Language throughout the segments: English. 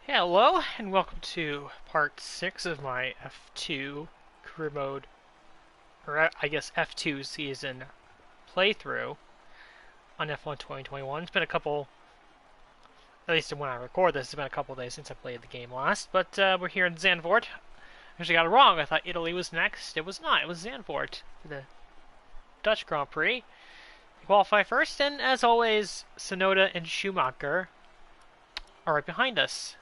Hello, and welcome to part 6 of my F2 career mode, or I guess F2 season playthrough on F1 2021. It's been a couple, at least when I record this, it's been a couple days since I played the game last, but we're here in Zandvoort. I actually got it wrong. I thought Italy was next. It was not. It was Zandvoort for the Dutch Grand Prix. Qualify first, and as always, Tsunoda and Schumacher are right behind us.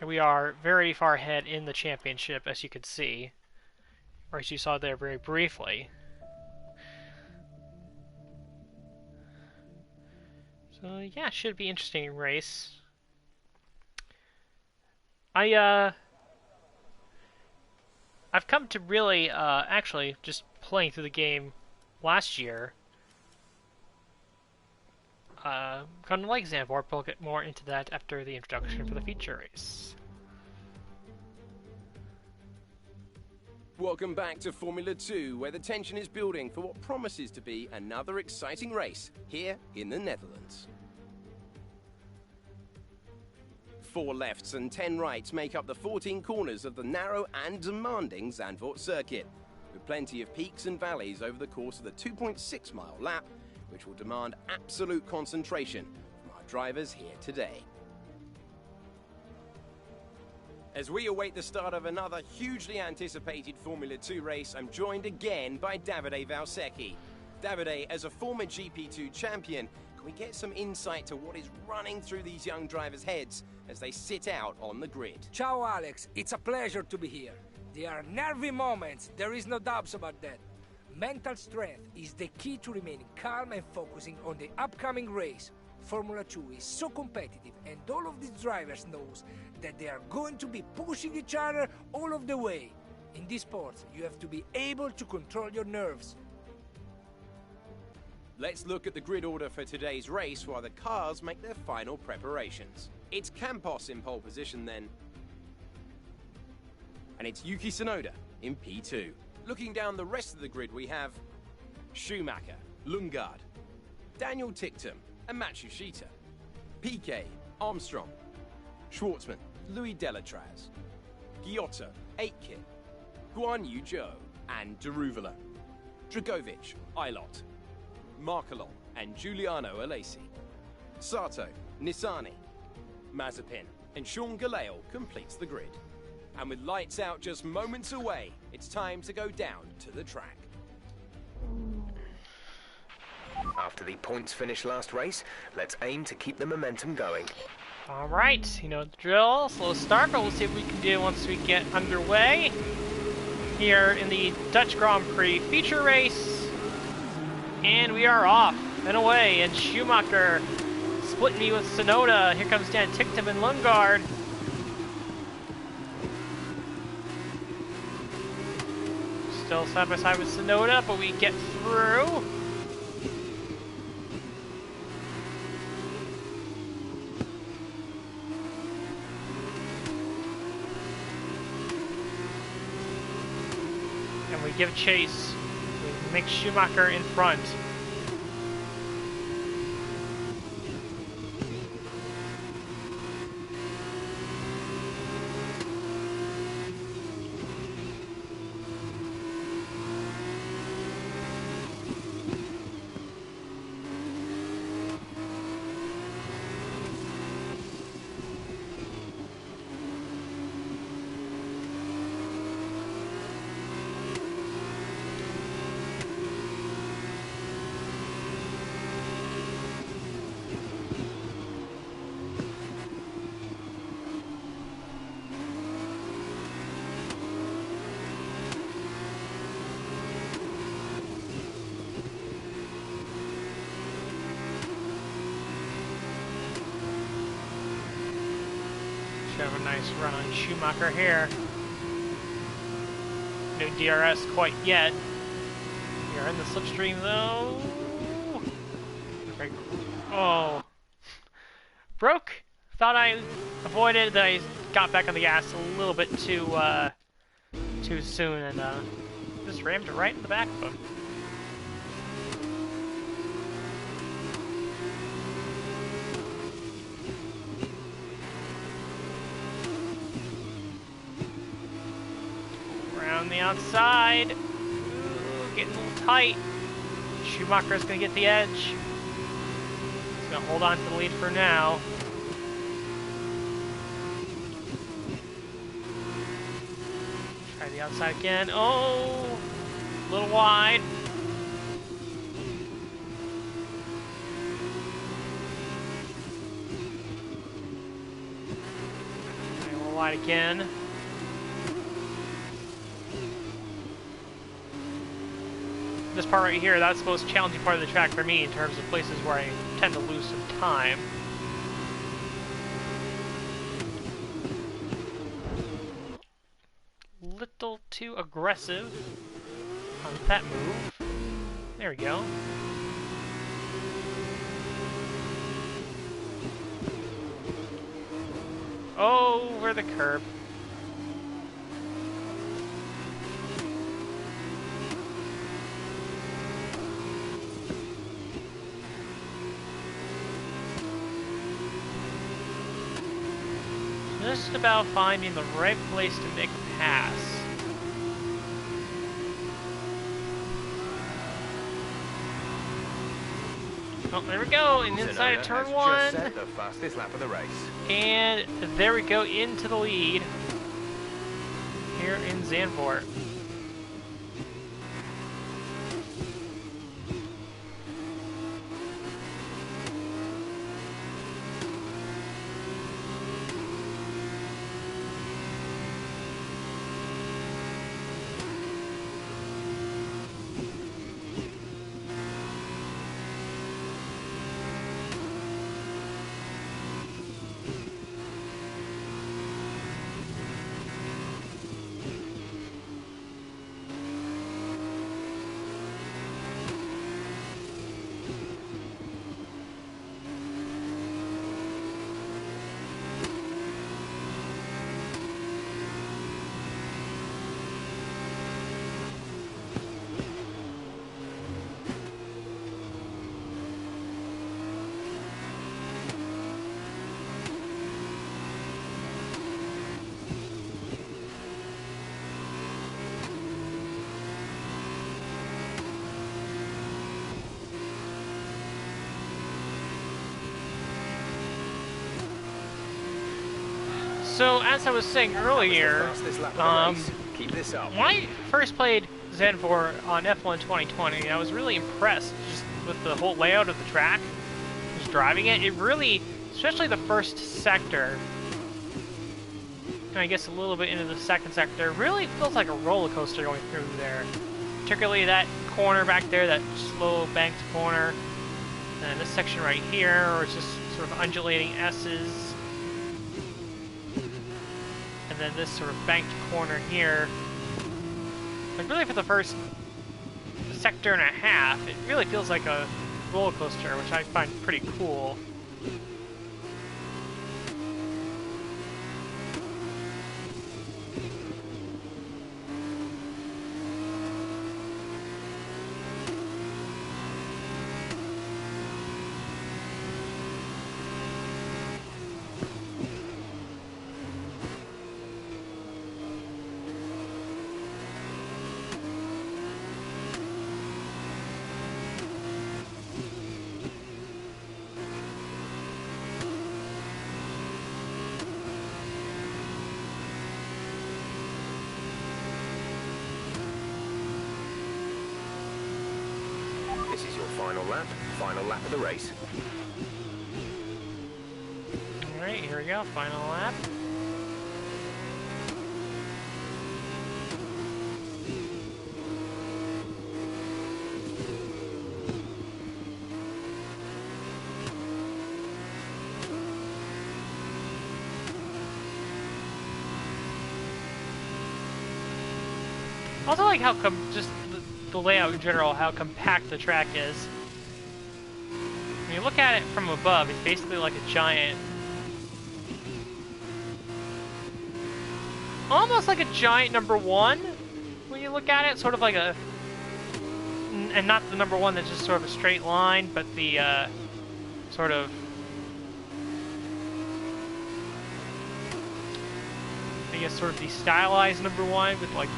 And we are very far ahead in the championship, as you can see, or as you saw there very briefly. So yeah, it should be an interesting race. I've come to really, actually, just playing through the game last year, kind of like Zandvoort, but we'll get more into that after the introduction for the feature race. Welcome back to Formula 2, where the tension is building for what promises to be another exciting race here in the Netherlands. 4 lefts and 10 rights make up the 14 corners of the narrow and demanding Zandvoort circuit, with plenty of peaks and valleys over the course of the 2.6-mile lap, which will demand absolute concentration from our drivers here today. As we await the start of another hugely anticipated Formula 2 race, I'm joined again by Davide Valsecchi. Davide, as a former GP2 champion, can we get some insight to what is running through these young drivers' heads as they sit out on the grid? Ciao Alex, it's a pleasure to be here. There are nervy moments, there is no doubts about that. Mental strength is the key to remaining calm and focusing on the upcoming race. Formula 2 is so competitive, and all of these drivers knows that they are going to be pushing each other all of the way. In this sport, you have to be able to control your nerves. Let's look at the grid order for today's race while the cars make their final preparations. It's Campos in pole position then. And it's Yuki Tsunoda in P2. Looking down the rest of the grid, we have Schumacher, Lundgaard, Daniel Ticktum, and Matsushita, Piquet, Armstrong, Schwartzman, Louis Delatraz, Giotto, Aitken, Guan Yu Zhou, and Daruvala, Dragovic, Ilott, Markelon, and Giuliano Alesi, Sato, Nissani, Mazepin, and Sean Gelael completes the grid. And with lights out just moments away, it's time to go down to the track. After the points finish last race, let's aim to keep the momentum going. Alright, you know the drill. Slow start, but we'll see what we can do once we get underway. Here in the Dutch Grand Prix feature race. And we are off and away. And Schumacher split me with Tsunoda. Here comes Dan Ticktum and Lundgaard. Still side by side with Tsunoda, but we get through. And we give chase. We make Schumacher in front. Have a nice run on Schumacher here. No DRS quite yet. We are in the slipstream though. Oh. Broke. Thought I avoided, then I got back on the gas a little bit too soon and just rammed it right in the back of him. the outside. Ooh, getting a little tight. Schumacher's gonna get the edge. He's gonna hold on to the lead for now. Try the outside again. Oh, a little wide. A little wide again. This part right here, that's the most challenging part of the track for me in terms of places where I tend to lose some time. Little too aggressive on that move. There we go. Over the curb. Just about finding the right place to make a pass. Oh, there we go, and inside of turn one. Just set the fastest lap of the race. And there we go, into the lead here in Zandvoort. So, as I was saying earlier, Keep this up. when I first played Zandvoort on F1 2020, I was really impressed just with the whole layout of the track. Just driving it, it really, especially the first sector, and I guess a little bit into the second sector, really feels like a roller coaster going through there. Particularly that corner back there, that slow banked corner, and this section right here, where it's just sort of undulating S's. And then this sort of banked corner here. Like really for the first sector and a half, it really feels like a roller coaster, which I find pretty cool. This is your final lap of the race. Alright, here we go, final lap. I also like how just the layout in general, how compact the track is. When you look at it from above, it's basically like a giant, almost like a giant number one. When you look at it, sort of like a, and not the number one that's just sort of a straight line, but the sort of, I guess, sort of the stylized number one with like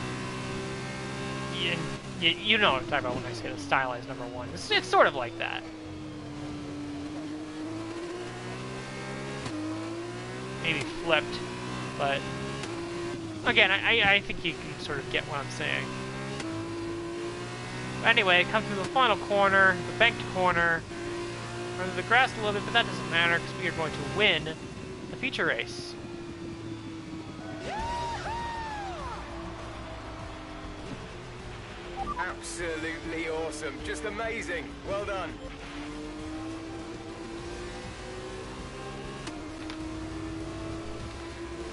you know what I'm talking about when I say the stylized number 1. It's sort of like that. Maybe flipped, but again, I think you can sort of get what I'm saying. But anyway, come through the final corner, the banked corner, under the grass a little bit, but that doesn't matter because we are going to win the feature race. Absolutely awesome. Just amazing. Well done.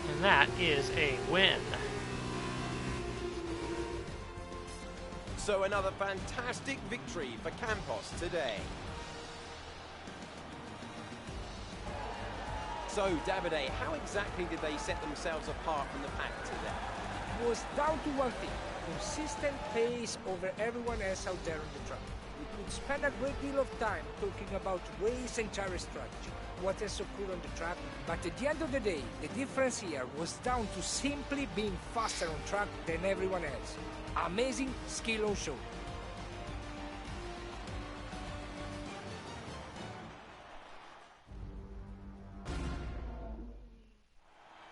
And that is a win. So another fantastic victory for Campos today. So, Davide, how exactly did they set themselves apart from the pack today? It was down to one thing: consistent pace over everyone else out there on the track. We could spend a great deal of time talking about race and tire strategy, what else occurred on the track, but at the end of the day, the difference here was down to simply being faster on track than everyone else. Amazing skill on show.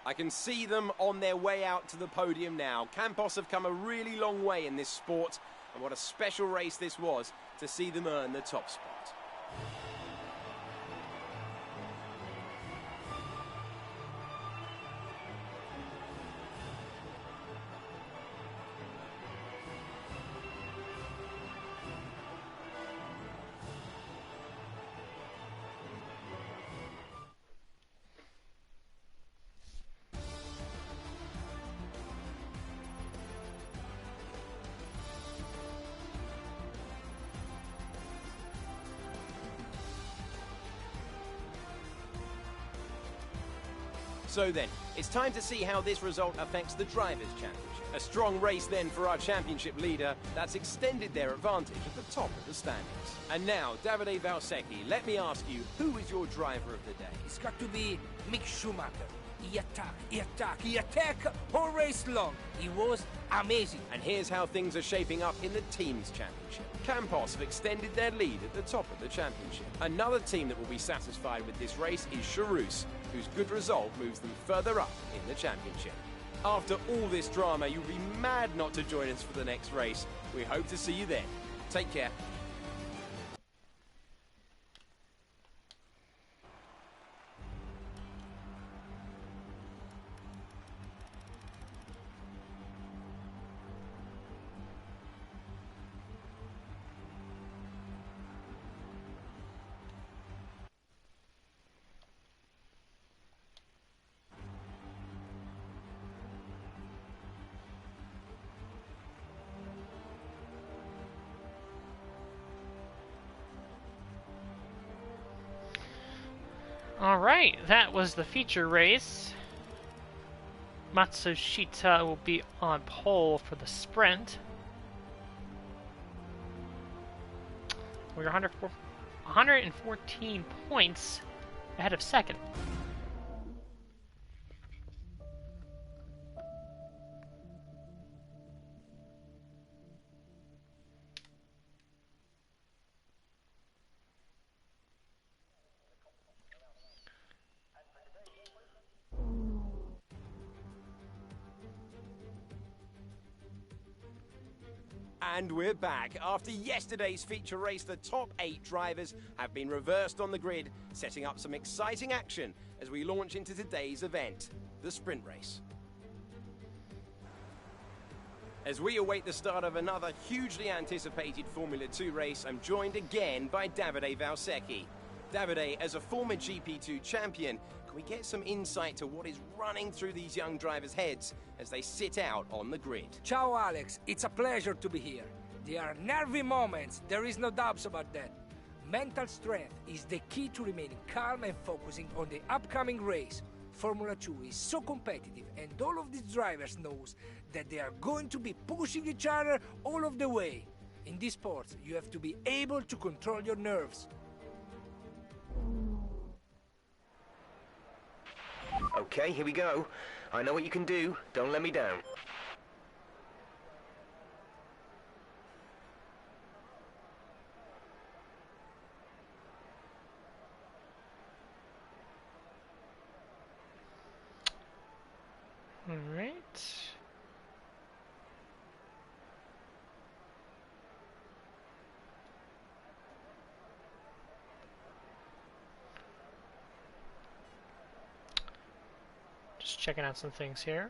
I can see them on their way out to the podium now. Campos have come a really long way in this sport, and what a special race this was to see them earn the top spot. So then, it's time to see how this result affects the Drivers' Championship. A strong race then for our championship leader that's extended their advantage at the top of the standings. And now, Davide Valsecchi, let me ask you, who is your driver of the day? It's got to be Mick Schumacher. He attacked all race long. He was amazing. And here's how things are shaping up in the Teams' Championship. Campos have extended their lead at the top of the championship. Another team that will be satisfied with this race is Charouz, whose good result moves them further up in the championship. After all this drama, you'll be mad not to join us for the next race. We hope to see you then. Take care. Alright, that was the feature race. Matsushita will be on pole for the sprint. We're 114 points ahead of second. And we're back. After yesterday's feature race, the top 8 drivers have been reversed on the grid, setting up some exciting action as we launch into today's event, the sprint race. As we await the start of another hugely anticipated Formula 2 race, I'm joined again by Davide Valsecchi. Davide, as a former GP2 champion, can we get some insight to what is running through these young drivers' heads as they sit out on the grid? Ciao, Alex. It's a pleasure to be here. There are nervy moments, there is no doubts about that. Mental strength is the key to remaining calm and focusing on the upcoming race. Formula 2 is so competitive, and all of these drivers knows that they are going to be pushing each other all of the way. In this sport, you have to be able to control your nerves. Okay, here we go. I know what you can do. Don't let me down. Just checking out some things here.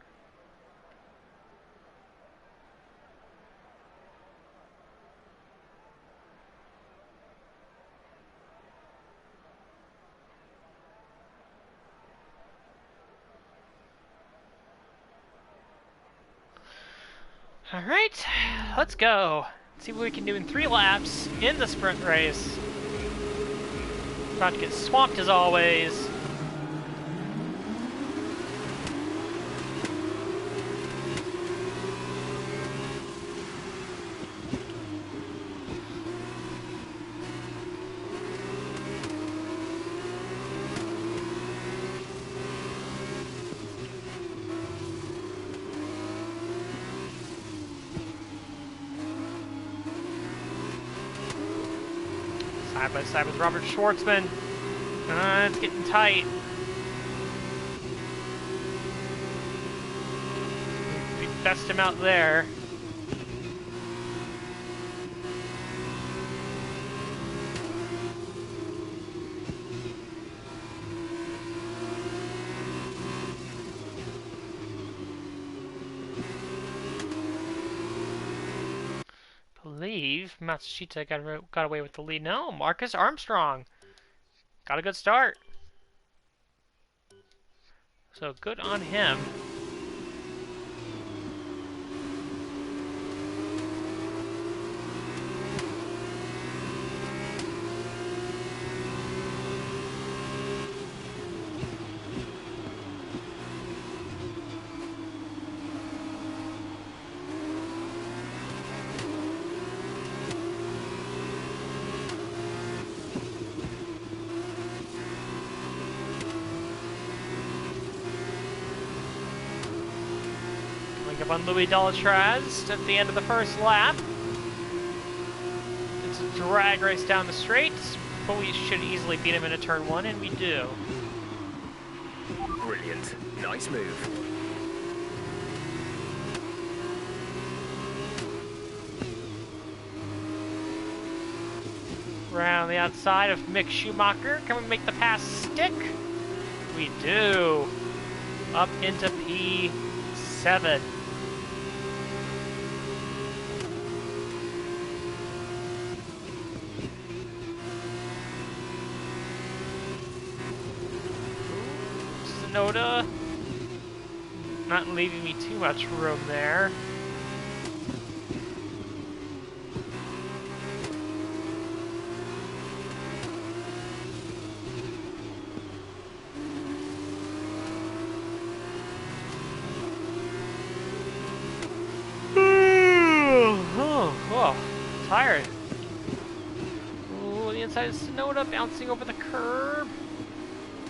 Alright, let's go. See what we can do in 3 laps in the sprint race. About to get swamped as always. Side by side with Robert Schwartzman. It's getting tight. We best him out there. Believe Matsushita got away with the lead. No, Marcus Armstrong got a good start. So good on him. Up on Louis Delatraz at the end of the first lap. It's a drag race down the straight, but we should easily beat him in a turn 1, and we do. Brilliant. Nice move. Around the outside of Mick Schumacher. Can we make the pass stick? We do. Up into P7. Noda, not leaving me too much room there. Oh, tired. Ooh, the inside is Sonoda bouncing over the curb.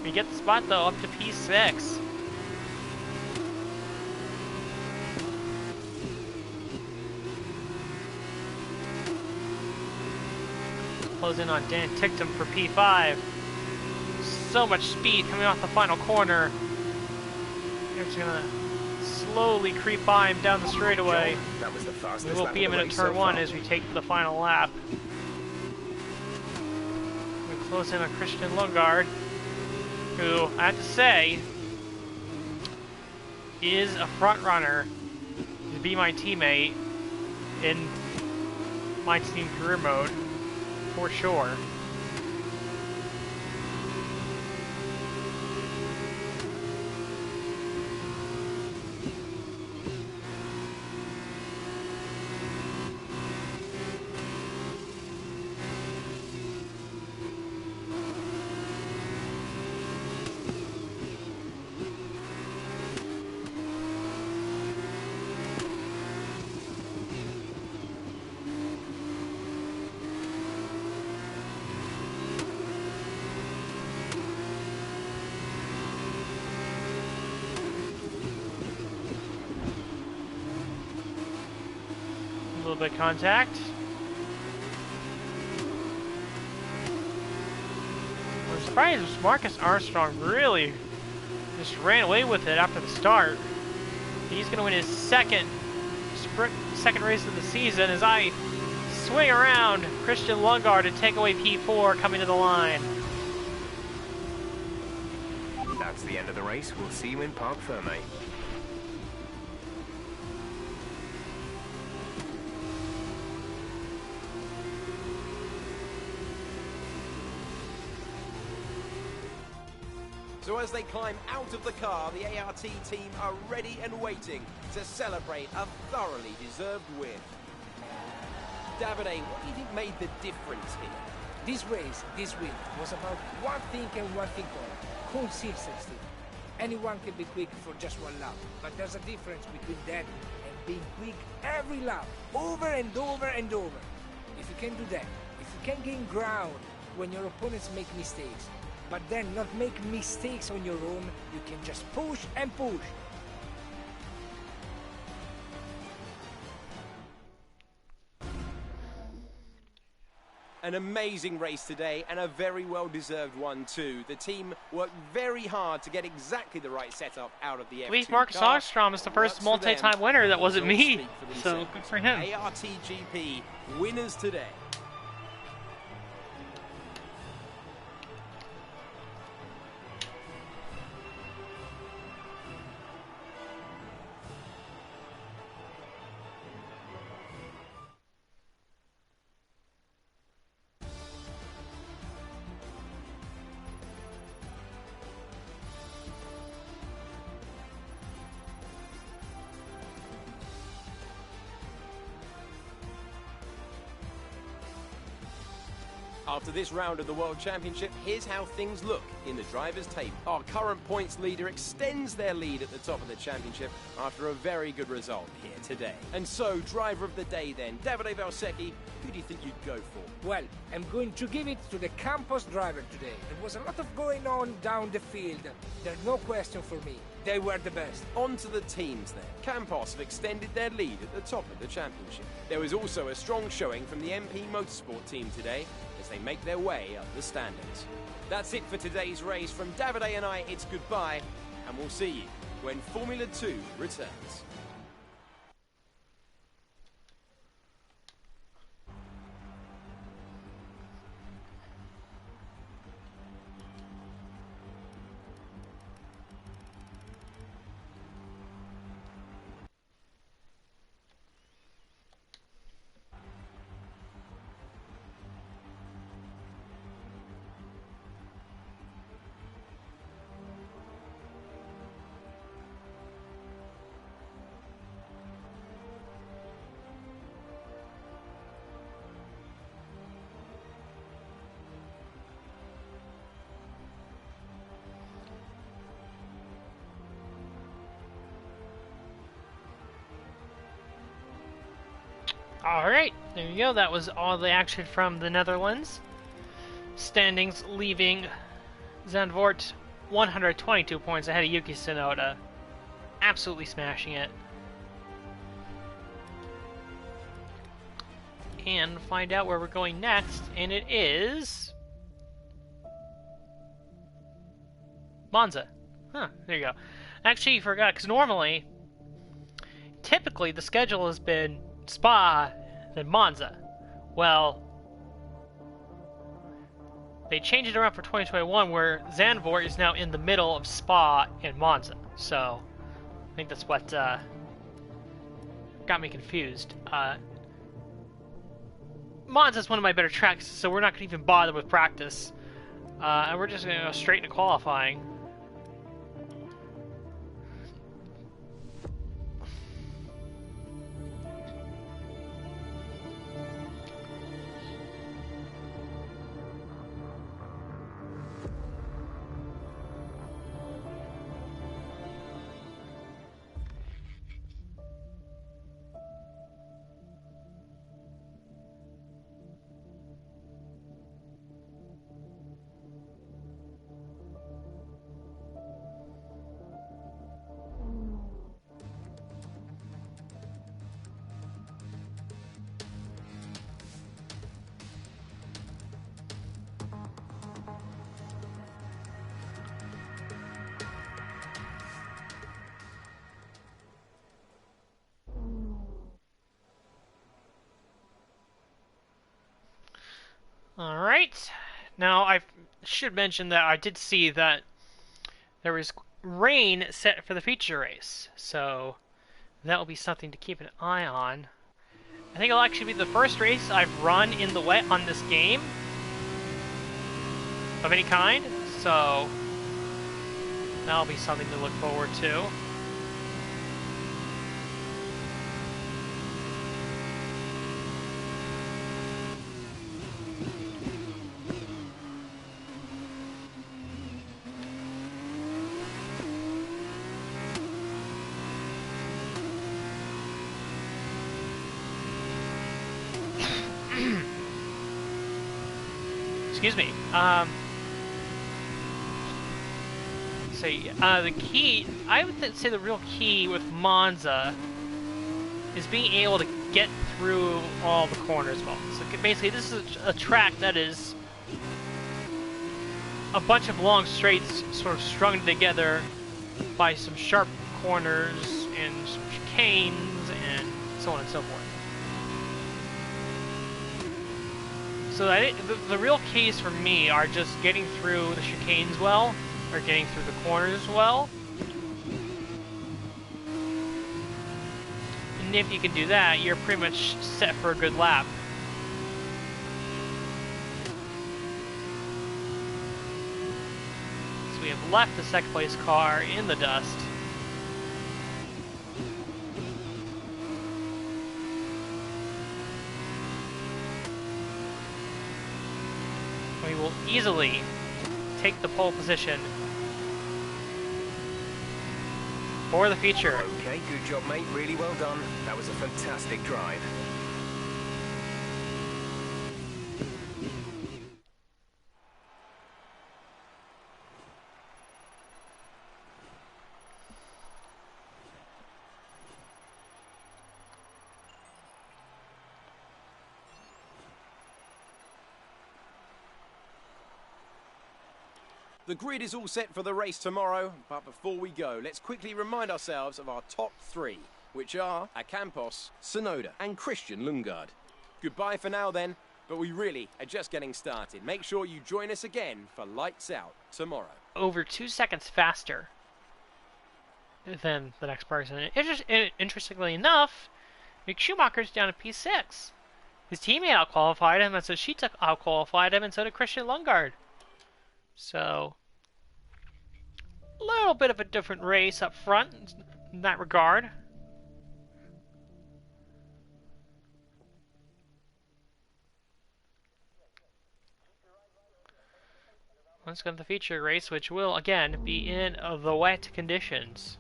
We get the spot though, up to P6. Close in on Dan Ticktum for P5. So much speed coming off the final corner. We're just gonna slowly creep by him down the straightaway. That was the fastest We will beat him in a turn 1 as we take the final lap. We close in on Christian Lundgaard, who, I have to say, is a front runner to be my teammate in my team career mode, for sure. A little bit of contact. I'm surprised Marcus Armstrong really just ran away with it after the start. He's going to win his second race of the season as I swing around Christian Lundgaard to take away P4 coming to the line. That's the end of the race. We'll see you in Parc Ferme. So as they climb out of the car, the ART team are ready and waiting to celebrate a thoroughly deserved win. Davide, what do you think made the difference here? This race, this win, was about one thing and one thing only: consistency. Anyone can be quick for just one lap, but there's a difference between that and being quick every lap, over and over and over. If you can do that, if you can gain ground when your opponents make mistakes, but then not make mistakes on your own, you can just push and push. An amazing race today, and a very well-deserved one too. The team worked very hard to get exactly the right setup out of the F2 At least Marcus car. Ostrom is the first Works for them. multi-time winner that wasn't Results me, speak for so themselves. good for him. ARTGP winners today. After this round of the World Championship, here's how things look in the driver's table. Our current points leader extends their lead at the top of the championship after a very good result here today. And so, driver of the day then, Davide Valsecchi, who do you think you'd go for? Well, I'm going to give it to the Campos driver today. There was a lot of going on down the field. There's no question for me. They were the best. On to the teams then. Campos have extended their lead at the top of the championship. There was also a strong showing from the MP Motorsport team today as they make their way up the standings. That's it for today's race. From Davide and I, it's goodbye, and we'll see you when Formula 2 returns. Alright, there you go. That was all the action from the Netherlands. Standings leaving Zandvoort 122 points ahead of Yuki Tsunoda. Absolutely smashing it. And find out where we're going next, and it is Monza. Huh, there you go. Actually, you forgot, because normally, typically the schedule has been Spa, then Monza. Well, they changed it around for 2021 where Zandvoort is now in the middle of Spa and Monza. So, I think that's what got me confused. Monza is one of my better tracks, so we're not going to even bother with practice. And we're just going to go straight into qualifying. Alright, now I should mention that I did see that there was rain set for the feature race, so that will be something to keep an eye on. I think it'll actually be the first race I've run in the wet on this game of any kind, so that'll be something to look forward to. Excuse me. The key, I would say the real key with Monza is being able to get through all the corners well. So basically, this is a track that is a bunch of long straights sort of strung together by some sharp corners and some chicanes and so on and so forth. So the real keys for me are just getting through the chicanes well, or getting through the corners well. And if you can do that, you're pretty much set for a good lap. So we have left the second place car in the dust. We will easily take the pole position for the feature. Okay, good job, mate. Really well done. That was a fantastic drive. The grid is all set for the race tomorrow, but before we go, let's quickly remind ourselves of our top three, which are Campos, Tsunoda and Christian Lundgaard. Goodbye for now then, but we really are just getting started. Make sure you join us again for Lights Out tomorrow. Over 2 seconds faster than the next person. Interestingly enough, Mick Schumacher's down to P6. His teammate out-qualified him, and so she out-qualified him, and so did Christian Lundgaard. So, a little bit of a different race up front in that regard. Let's go to the feature race, which will, again, be in the wet conditions.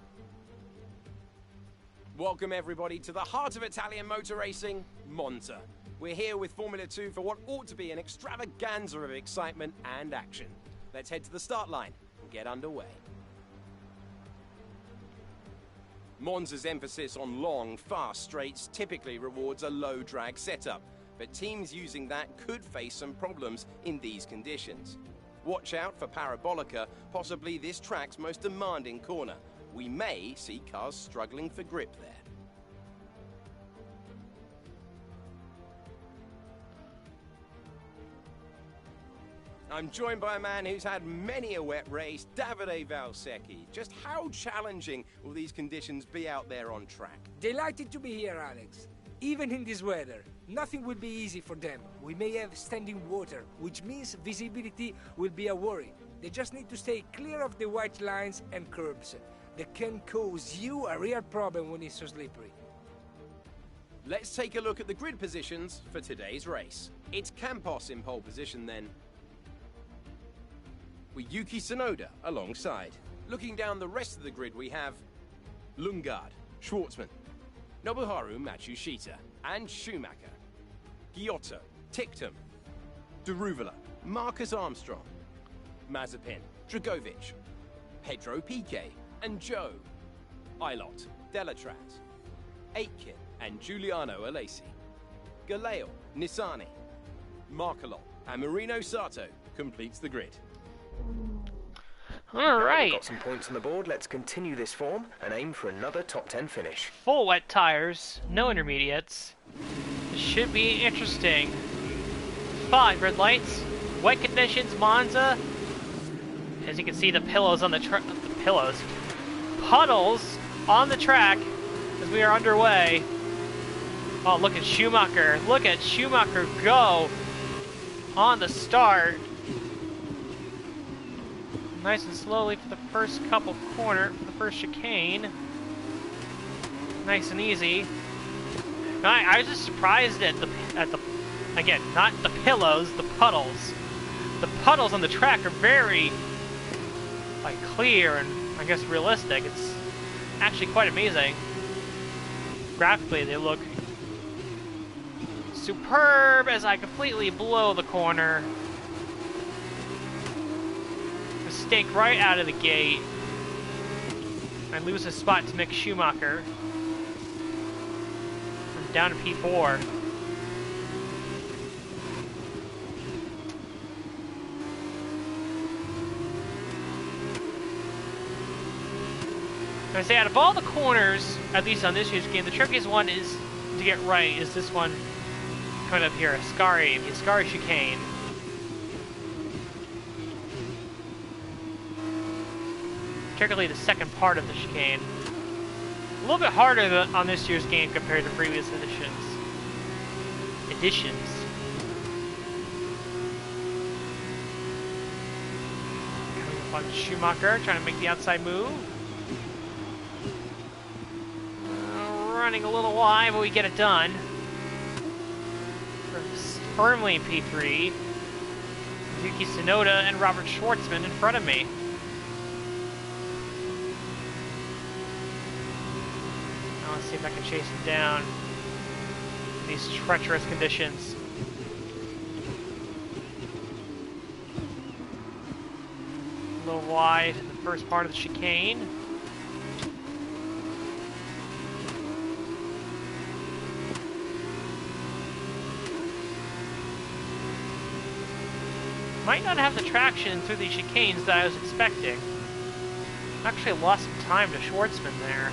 Welcome everybody to the heart of Italian motor racing, Monza. We're here with Formula 2 for what ought to be an extravaganza of excitement and action. Let's head to the start line and get underway. Monza's emphasis on long, fast straights typically rewards a low drag setup, but teams using that could face some problems in these conditions. Watch out for Parabolica, possibly this track's most demanding corner. We may see cars struggling for grip there. I'm joined by a man who's had many a wet race, Davide Valsecchi. Just how challenging will these conditions be out there on track? Delighted to be here, Alex. Even in this weather, nothing will be easy for them. We may have standing water, which means visibility will be a worry. They just need to stay clear of the white lines and curbs. That can cause you a real problem when it's so slippery. Let's take a look at the grid positions for today's race. It's Campos in pole position then, with Yuki Tsunoda alongside. Looking down the rest of the grid, we have Lundgaard, Schwartzman, Nobuharu Matsushita, and Schumacher, Giotto, Ticktum, Daruvala, Marcus Armstrong, Mazepin, Dragovic, Pedro Piquet, and Joe, Ilott, Delatraz, Aitken, and Giuliano Alesi, Galeo, Nissani, Markelot, and Marino Sato completes the grid. All right. We've got some points on the board. Let's continue this form and aim for another top 10 finish. Full wet tires, no intermediates. This should be interesting. 5 red lights, wet conditions, Monza. As you can see, the pillows on the pillows. Puddles on the track as we are underway. Oh, look at Schumacher. Look at Schumacher go on the start. Nice and slowly for the first couple for the first chicane. Nice and easy. I was just surprised at the again, not the pillows, the puddles. The puddles on the track are very like clear and I guess realistic. It's actually quite amazing. Graphically, they look superb as I completely blow the corner. Mistake right out of the gate. I lose a spot to Mick Schumacher. I'm down to P4. I say out of all the corners, at least on this year's game, the trickiest one is to get right is this one coming up here, Ascari, the Ascari chicane. Particularly the second part of the chicane. A little bit harder on this year's game compared to previous editions. Coming up on Schumacher, trying to make the outside move. Running a little wide, but we get it done. Firmly in P3. Yuki Tsunoda and Robert Schwartzman in front of me. Now let's see if I can chase him down in these treacherous conditions. A little wide in the first part of the chicane. Might not have the traction through these chicanes that I was expecting. Actually lost some time to Schwartzman there.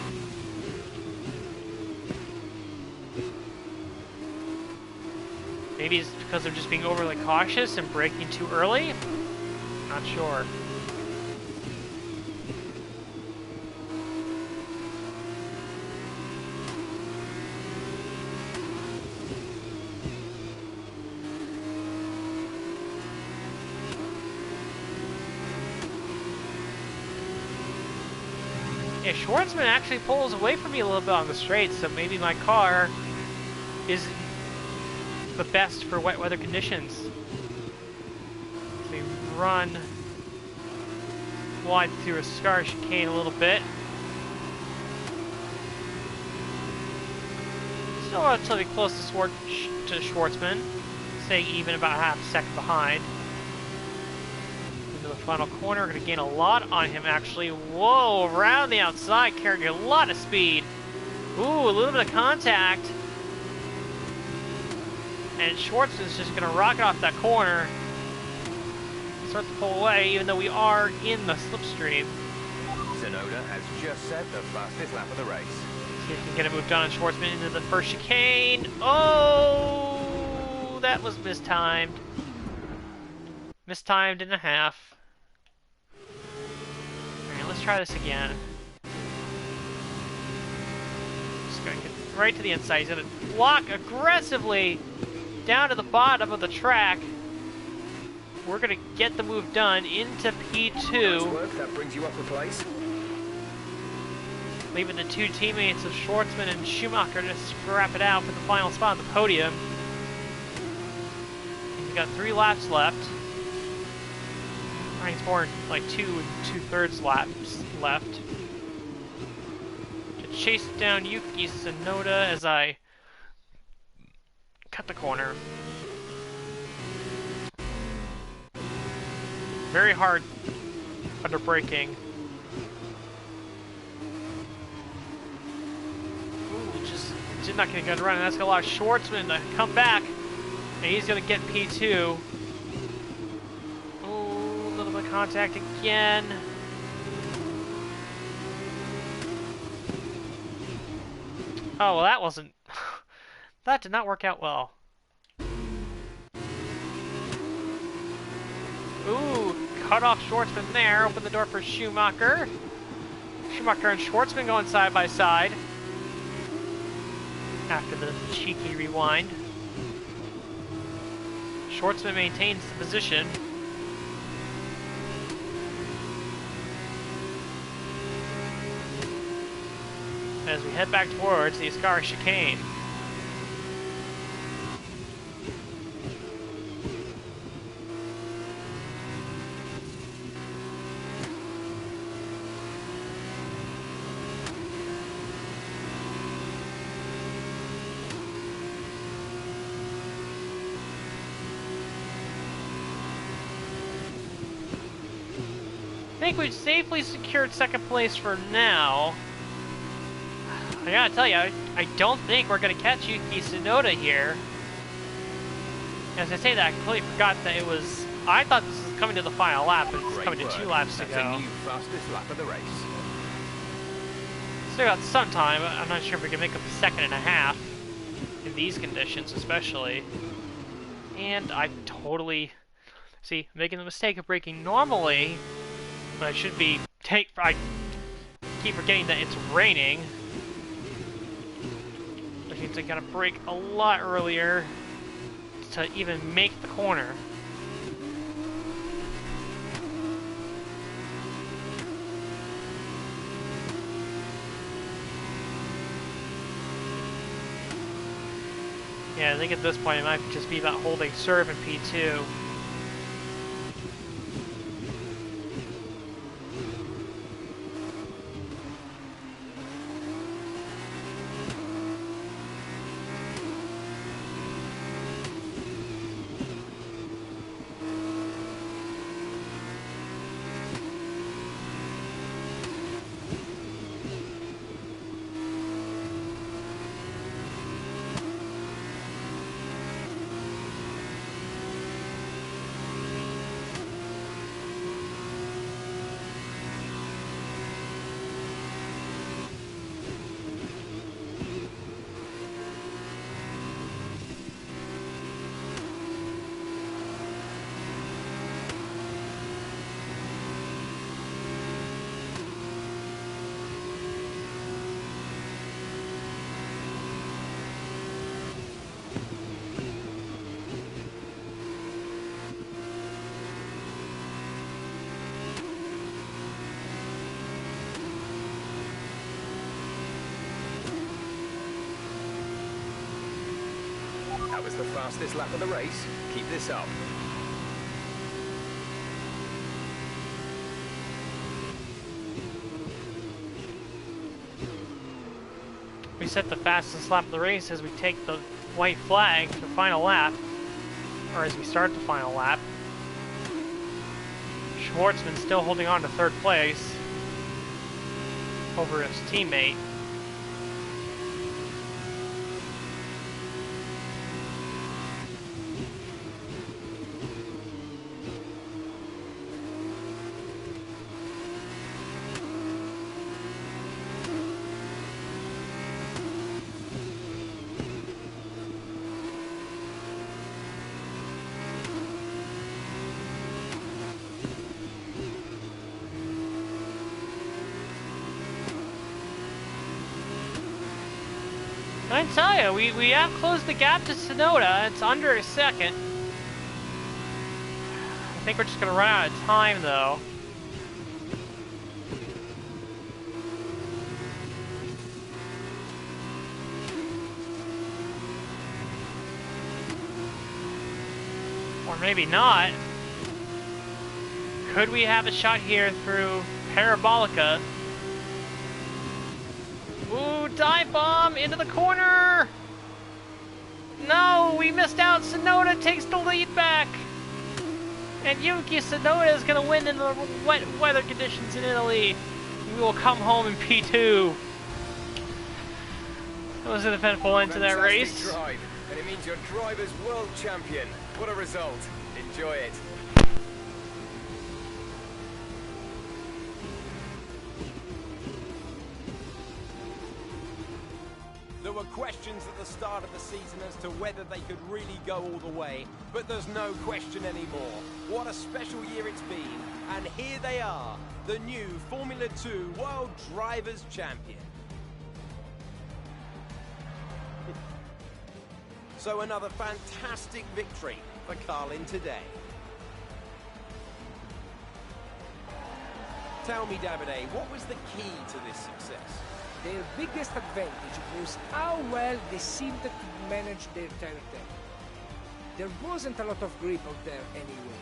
Maybe it's because of just being overly cautious and braking too early? Not sure. Yeah, Schwartzman actually pulls away from me a little bit on the straight, so maybe my car is the best for wet weather conditions. So we run wide through a scar chicane a little bit. Still relatively close to Schwartzman, say even about half a second behind. Into the final corner, we're going to gain a lot on him actually. Whoa, around the outside, carrying a lot of speed. Ooh, a little bit of contact. And Schwartzman's just going to rocket off that corner. Start to pull away, even though we are in the slipstream. Tsunoda has just set the fastest lap of the race. See if we can get a move done on Schwartzman into the first chicane. Oh, that was mistimed. Mistimed and a half. Alright, let's try this again. Just gonna get right to the inside. He's gonna walk aggressively down to the bottom of the track. We're gonna get the move done into P2. Nice work, that brings you up a place. Leaving the two teammates of Schwartzman and Schumacher to scrap it out for the final spot on the podium. He's got 3 laps left. I think it's more like 2 2/3 laps left. To chase down Yuki Tsunoda as I cut the corner. Very hard under braking. Ooh, just did not get a good run, and that's gonna allow Schwartzman to come back, and he's gonna get P2. Ooh, a little bit of contact again. Oh, well that wasn't, that did not work out well. Ooh, cut off Schwartzman there, open the door for Schumacher. Schumacher and Schwartzman going side by side after the cheeky rewind. Schwartzman maintains the position. As we head back towards the Ascari chicane. I think we've safely secured second place for now. I gotta tell you, I don't think we're gonna catch Yuki Tsunoda here. As I say that, I completely forgot that it was... I thought this was coming to the final lap, but it's coming to 2 laps to go. That's a new fastest lap of the race. Still got some time. I'm not sure if we can make up a second and a half in these conditions, especially. And I totally... See, making the mistake of braking normally, when I should be... I keep forgetting that it's raining. Which means I gotta brake a lot earlier to even make the corner. Yeah, I think at this point it might just be about holding serve in P2. That was the fastest lap of the race. Keep this up. We set the fastest lap of the race as we take the white flag for the final lap, or as we start the final lap. Schwartzman still holding on to third place over his teammate. I tell you, we have closed the gap to Tsunoda. It's under a second. I think we're just gonna run out of time, though. Or maybe not. Could we have a shot here through Parabolica? Ooh, dive bomb into the corner! No, we missed out. Tsunoda takes the lead back. And Yuki Tsunoda is going to win in the wet weather conditions in Italy. We will come home in P2. That was an eventful end to that race. Drive, and it means your driver's world champion. What a result. Enjoy it. There were questions at the start of the season as to whether they could really go all the way, but there's no question anymore. What a special year it's been, And here they are, the new Formula 2 World Drivers' Champion. So another fantastic victory for Carlin today. Tell me, Davide, what was the key to this success? Their biggest advantage was how well they seemed to manage their tire temp. There wasn't a lot of grip out there anyway,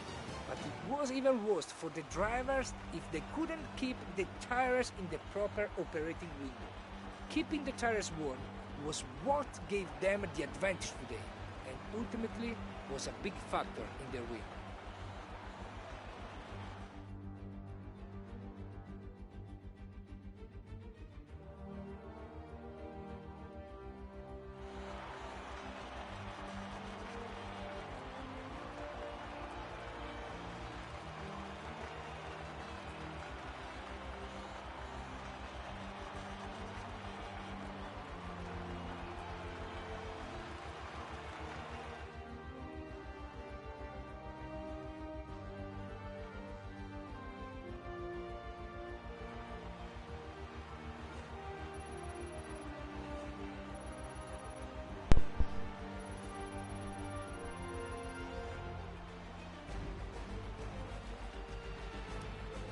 but it was even worse for the drivers if they couldn't keep the tires in the proper operating window. Keeping the tires warm was what gave them the advantage today, and ultimately was a big factor in their win.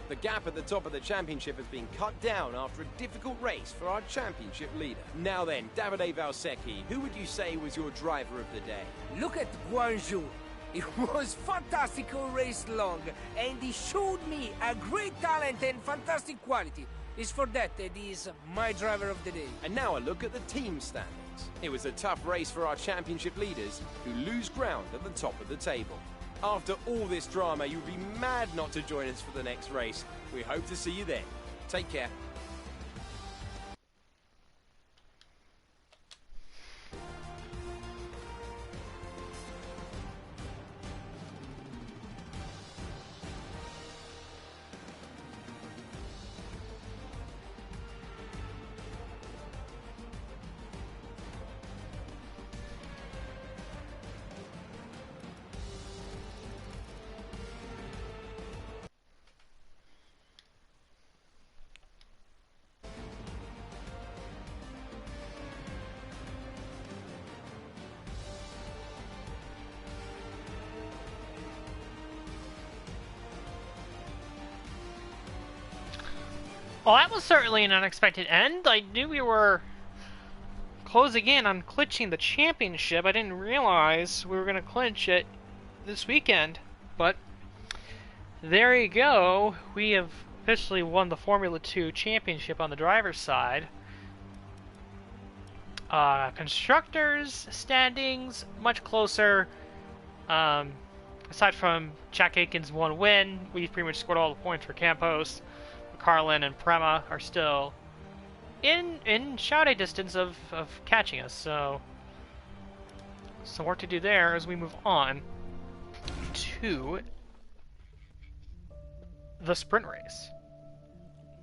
The gap at the top of the championship has been cut down after a difficult race for our championship leader. Now then, Davide Valsecchi, who would you say was your driver of the day? Look at Guangzhou. It was fantastical race long, and he showed me a great talent and fantastic quality. It's for that he is my driver of the day. And now a look at the team standings. It was a tough race for our championship leaders, who lose ground at the top of the table. After all this drama, you'd be mad not to join us for the next race. We hope to see you then. Take care. Well, that was certainly an unexpected end. I knew we were closing in on clinching the championship. I didn't realize we were going to clinch it this weekend. But there you go. We have officially won the Formula 2 championship on the driver's side. Constructors standings much closer. Aside from Jack Aitken's one win, we've pretty much scored all the points for Campos. Carlin and Prema are still in shouting distance of catching us, so some work to do there as we move on to the sprint race,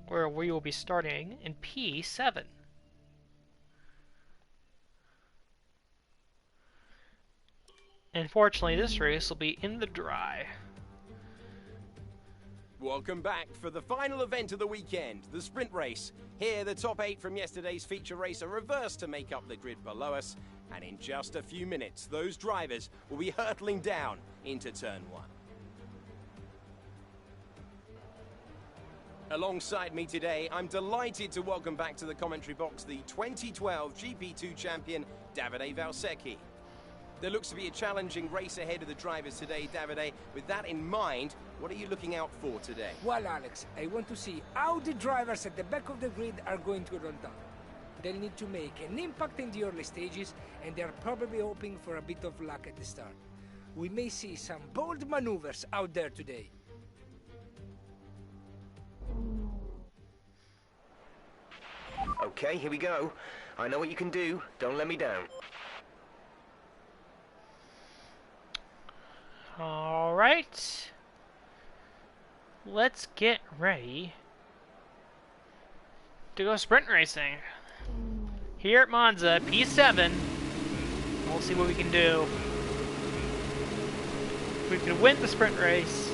where we will be starting in P7. Unfortunately, this race will be in the dry. Welcome back for the final event of the weekend, the sprint race. Here, the top 8 from yesterday's feature race are reversed to make up the grid below us, and in just a few minutes, those drivers will be hurtling down into turn 1. Alongside me today, I'm delighted to welcome back to the commentary box the 2012 GP2 champion, Davide Valsecchi. There looks to be a challenging race ahead of the drivers today, Davide. With that in mind, what are you looking out for today? Well, Alex, I want to see how the drivers at the back of the grid are going to run down. They'll need to make an impact in the early stages, and they're probably hoping for a bit of luck at the start. We may see some bold maneuvers out there today. Okay, here we go. I know what you can do. Don't let me down. Alright, let's get ready to go sprint racing. Here at Monza, P7, we'll see what we can do. If we can win the sprint race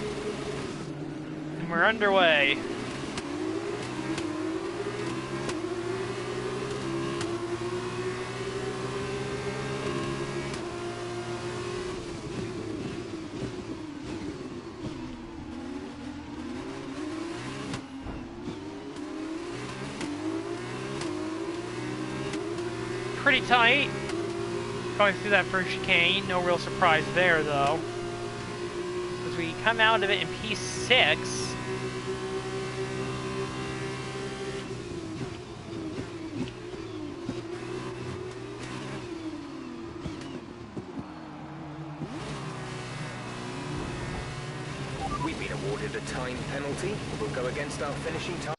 and we're underway. Pretty tight. Going through that first chicane, no real surprise there though. As we come out of it in P6, We've been awarded a time penalty. We'll go against our finishing time.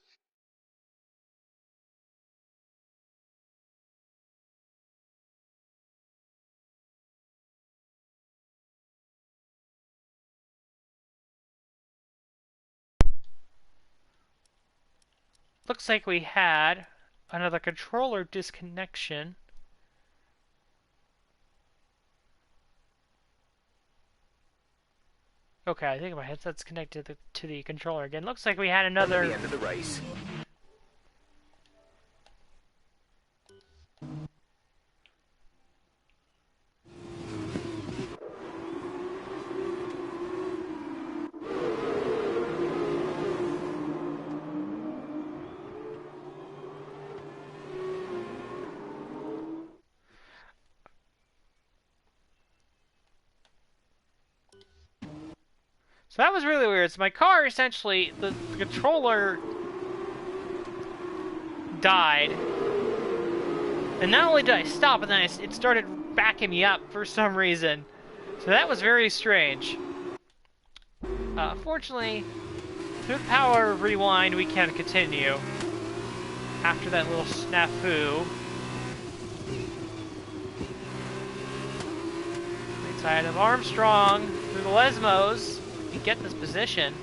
looks like we had another controller disconnection. Okay, I think my headset's connected to the controller again. Looks like we had another... At the end of the race. So that was really weird. So my car, essentially, the controller died. And not only did I stop, but then it started backing me up for some reason. So that was very strange. Fortunately, through the power of rewind, we can continue. After that little snafu. Inside of Armstrong, through the Lesmos. We get this position.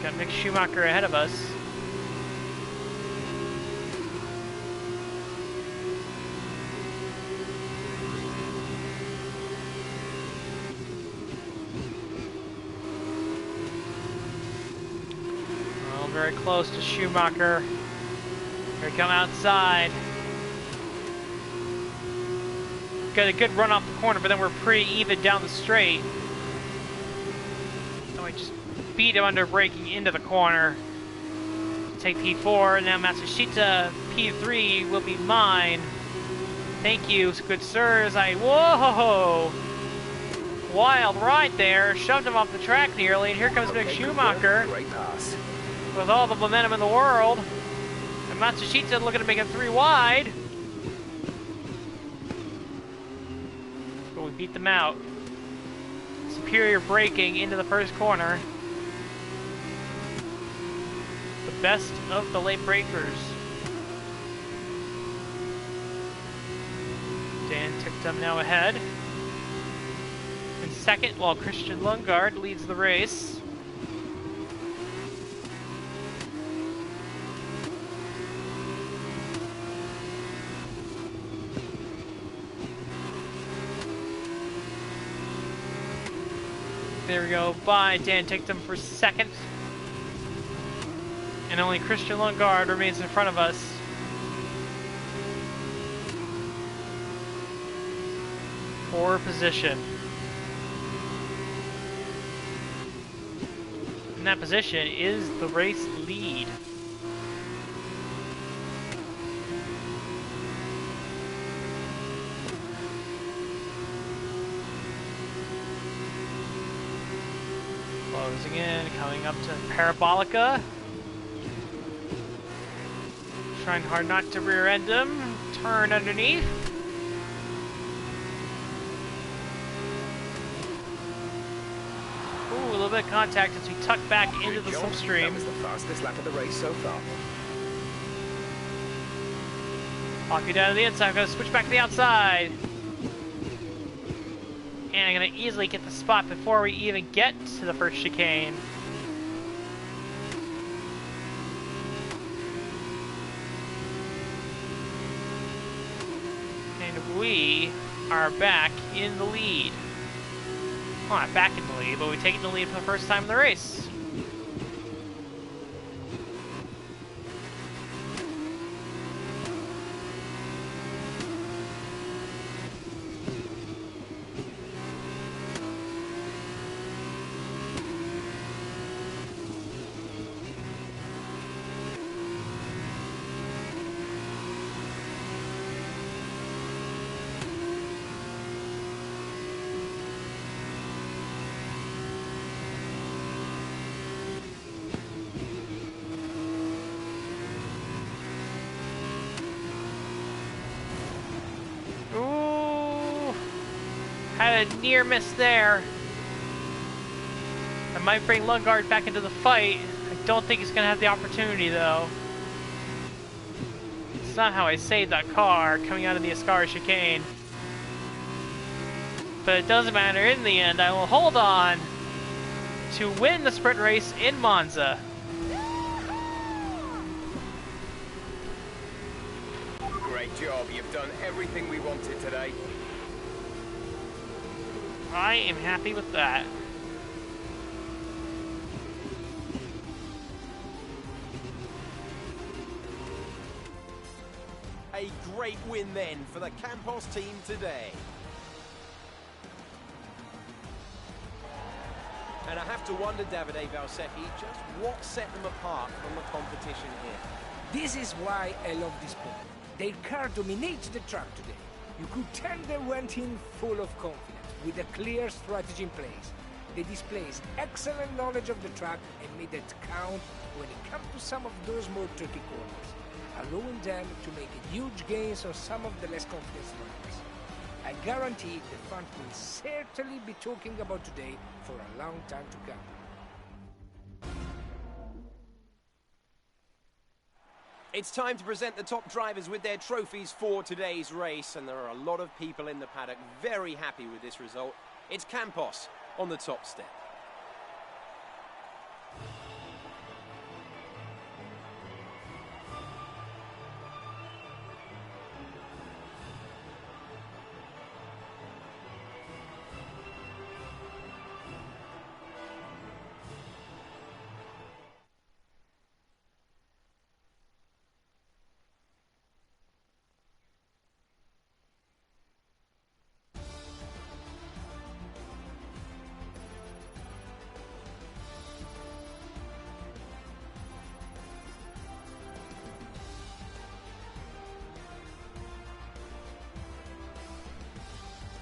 Got Mick Schumacher ahead of us. Oh, very close to Schumacher. Here we come outside. Got a good run off the corner, but then we're pretty even down the straight. So we just beat him under braking into the corner. Take P4, and now Matsushita P3 will be mine. Thank you, good sirs. Whoa! Wild ride there. Shoved him off the track nearly, and here comes Mick Schumacher. Great pass. With all the momentum in the world. And Matsushita looking to make it 3 wide. Beat them out. Superior braking into the first corner. The best of the late breakers. Dan Ticktum now ahead. In second, while Christian Lundgaard leads the race. There we go, by Dan Ticktum for second. And only Christian Lundgaard remains in front of us. For position. And that position is the race lead. Closing in, coming up to Parabolica. Trying hard not to rear end him. Turn underneath. Ooh, a little bit of contact as we tuck back into the slipstream. That was the fastest lap of the race so far. Pop you down to the inside. I'm going to switch back to the outside. And I'm going to easily get the spot before we even get to the first chicane. And we are back in the lead. Well, not back in the lead, but we've taken the lead for the first time in the race. Had a near miss there. I might bring Lundgaard back into the fight. I don't think he's going to have the opportunity, though. It's not how I saved that car coming out of the Ascara chicane. But it doesn't matter. In the end, I will hold on to win the sprint race in Monza. Great job. You've done everything we wanted today. I am happy with that. A great win then for the Campos team today. And I have to wonder, Davide Valsecchi, just what set them apart from the competition here. This is why I love this sport. Their car dominates the track today. You could tell they went in full of confidence, with a clear strategy in place. They displayed excellent knowledge of the track and made it count when it comes to some of those more tricky corners, allowing them to make huge gains on some of the less confident runners. I guarantee the fans will certainly be talking about today for a long time to come. It's time to present the top drivers with their trophies for today's race, and there are a lot of people in the paddock very happy with this result. It's Campos on the top step.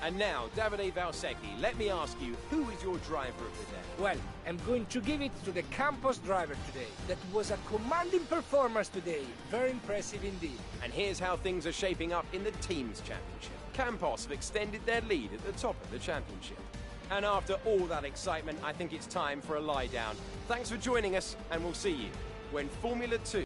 And now, Davide Valsecchi, let me ask you, who is your driver of the day? Well, I'm going to give it to the Campos driver today. That was a commanding performance today. Very impressive indeed. And here's how things are shaping up in the Teams Championship. Campos have extended their lead at the top of the championship. And after all that excitement, I think it's time for a lie down. Thanks for joining us, and we'll see you when Formula 2...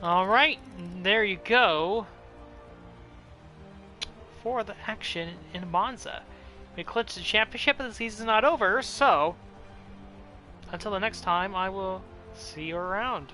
Alright, there you go for the action in Monza. We clinched the championship and the season's not over, so until the next time, I will see you around.